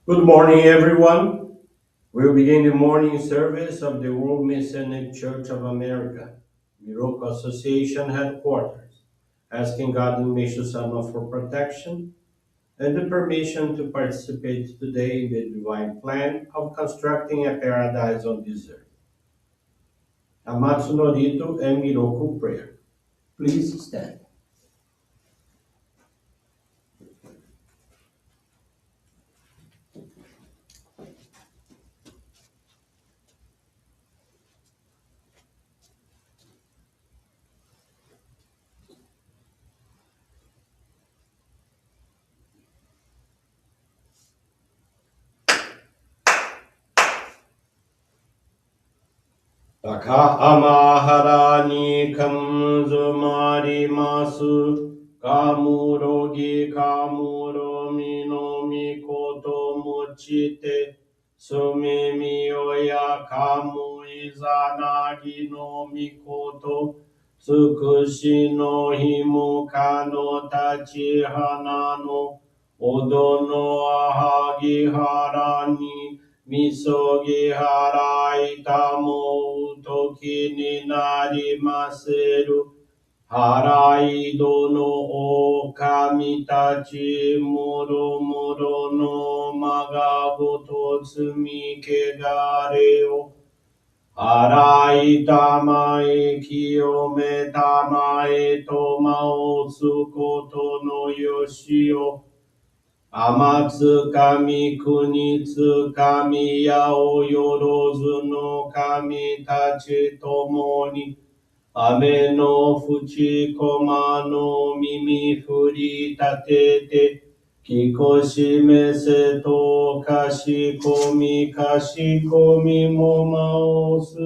Good morning, everyone. We'll begin the morning service of the World Messianic Church of America, Miroku Association headquarters, asking God and Meishu-sama for protection and the permission to participate today in the divine plan of constructing a paradise on this earth. Amatsu-Norito and Miroku Prayer. Please stand. 高浜原に感づまります。かむろぎかむろみのみこともちて、すみみよやかむいざなぎのみこと、つくしのひむかのたち花の、おどのあはぎはらに、みそぎ払いたもうときになりませる。払いどの狼たちもろもろのまがごと積みけがれを。洗いたまえ清めたまえとまおつことのよしを。天津神国津神やおよろずの神たちともに、雨のふちこまの耳振り立てて、きこしめせとかしこみかしこみもまおす。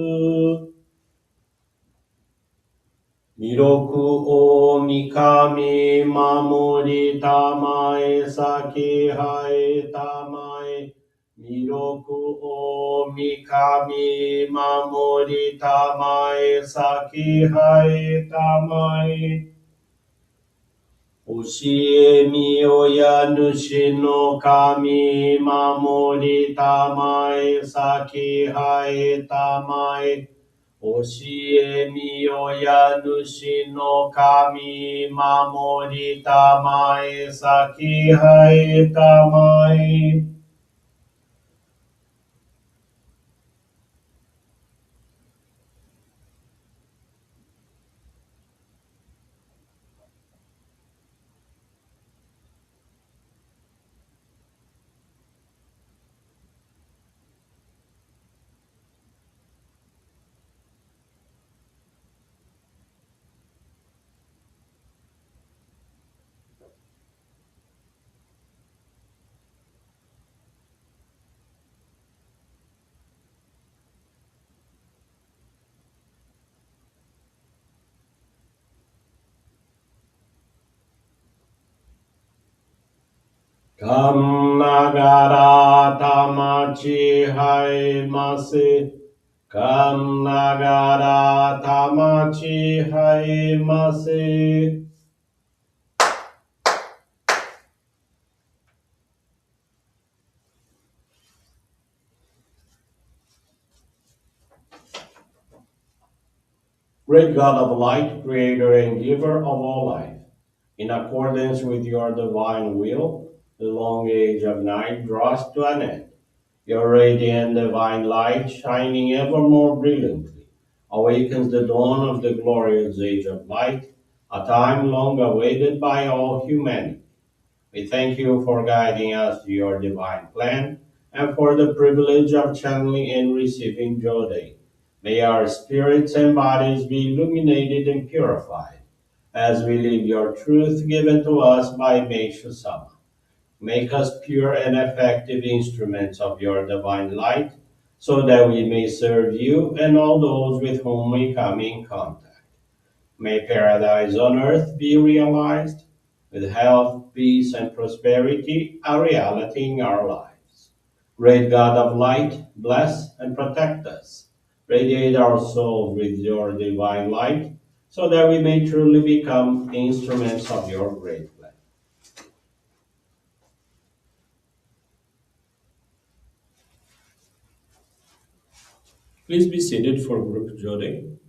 弥勒大神守りたまえ先生えたまえ。弥勒大神守りたまえ先生えたまえ。教えみよや主の神守りたまえ先生えたまえ。教えみよや主の神守りたまえ先生えたまえ。かんながらたまちはえませ。かんながらたまちはえませ。Great God of light, creator and giver of all life, in accordance with your divine will, the long age of night draws to an end. Your radiant divine light, shining ever more brilliantly, awakens the dawn of the glorious age of light, a time long awaited by all humanity. We thank you for guiding us to your divine plan and for the privilege of channeling and receiving Johrei. May our spirits and bodies be illuminated and purified as we live your truth given to us by Meishu-sama. Make us pure and effective instruments of your divine light so that we may serve you and all those with whom we come in contact. May paradise on earth be realized, with health, peace, and prosperity a reality in our lives. Great God of light, bless and protect us. Radiate our souls with your divine light, so that we may truly become instruments of your great plan. Please be seated for group Johrei.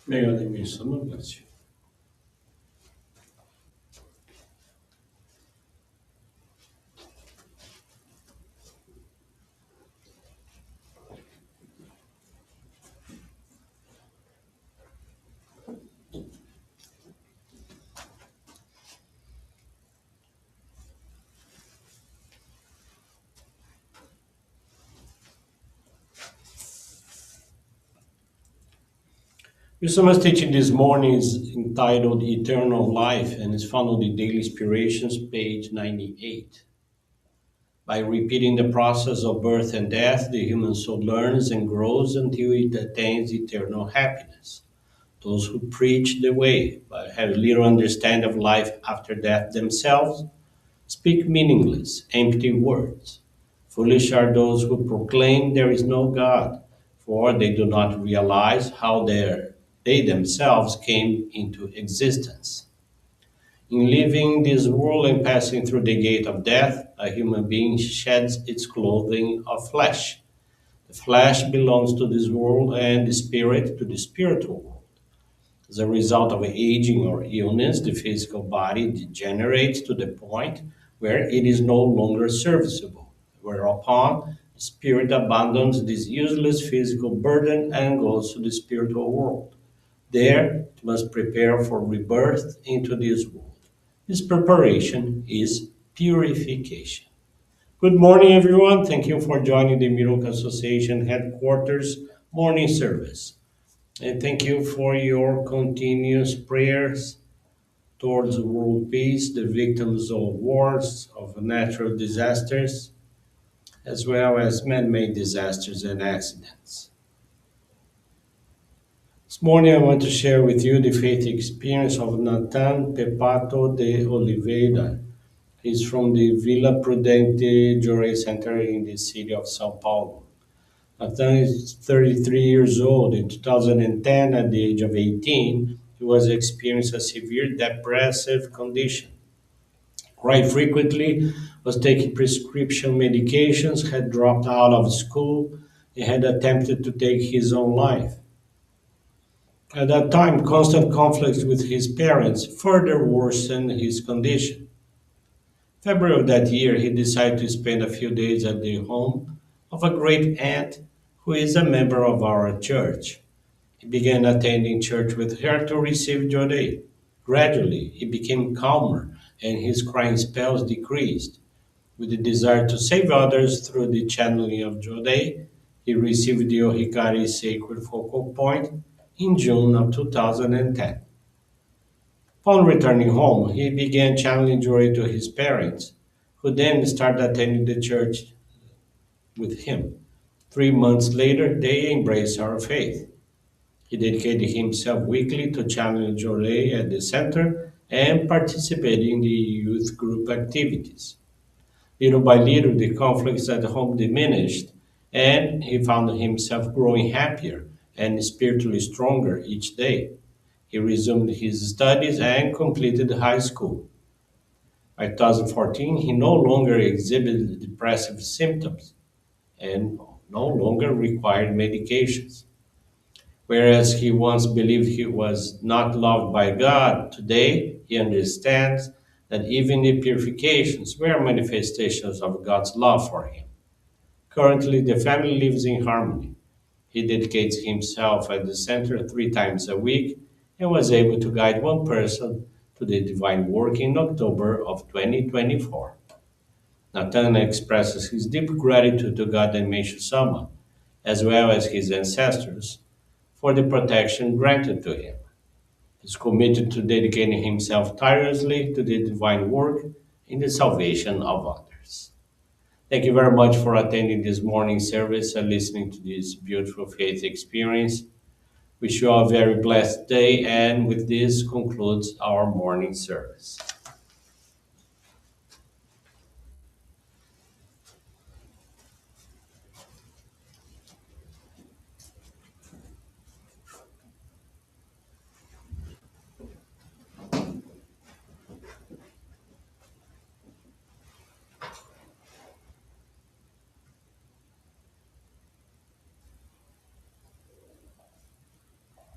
May God and Meishu-sama bless you. Meishu-sama's teaching this morning is entitled Eternal Life and is found on the Daily Inspirations, page 98. By repeating the process of birth and death, the human soul learns and grows until it attains eternal happiness. Those who preach the way, but have little understanding of life after death themselves, speak meaningless, empty words. Foolish are those who proclaim there is no God, for they do not realize how they themselves came into existence. In leaving this world and passing through the gate of death, a human being sheds its clothing of flesh. The flesh belongs to this world and the spirit to the spiritual world. As a result of aging or illness, the physical body degenerates to the point where it is no longer serviceable, whereupon the spirit abandons this useless physical burden and goes to the spiritual world. There, it must prepare for rebirth into this world. This preparation is purification. Good morning, everyone. Thank you for joining the Miroku Association headquarters morning service. And thank you for your continuous prayers towards world peace, the victims of wars, of natural disasters, as well as man made disasters and accidents. This morning, I want to share with you the faith experience of Nathan Pepato de Oliveira. He's from the Villa Prudente Johrei Center in the city of Sao Paulo. Nathan is 33 years old. In 2010, at the age of 18, he was experiencing a severe depressive condition. Quite frequently, was taking prescription medications, had dropped out of school, and had attempted to take his own life. At that time, constant conflicts with his parents further worsened his condition. February of that year, he decided to spend a few days at the home of a great aunt who is a member of our church. He began attending church with her to receive Johrei. Gradually, he became calmer and his crying spells decreased. With the desire to save others through the channeling of Johrei, he received the Ohikari Sacred Focal Point in June of 2010. Upon returning home, he began channeling Johrei to his parents, who then started attending the church with him. 3 months later, they embraced our faith. He dedicated himself weekly to channeling Johrei at the center and participating in the youth group activities. Little by little, the conflicts at home diminished, and he found himself growing happier and spiritually stronger each day. He resumed his studies and completed high school. By 2014, he no longer exhibited depressive symptoms and no longer required medications. Whereas he once believed he was not loved by God, today he understands that even the purifications were manifestations of God's love for him. Currently, the family lives in harmony. He dedicates himself at the center 3 times a week and was able to guide one person to the divine work in October of 2024. Nathan expresses his deep gratitude to God and Meishu-sama, as well as his ancestors, for the protection granted to him. He is committed to dedicating himself tirelessly to the divine work in the salvation of others. Thank you very much for attending this morning service and listening to this beautiful faith experience. Wish you all a very blessed day, and with this concludes our morning service.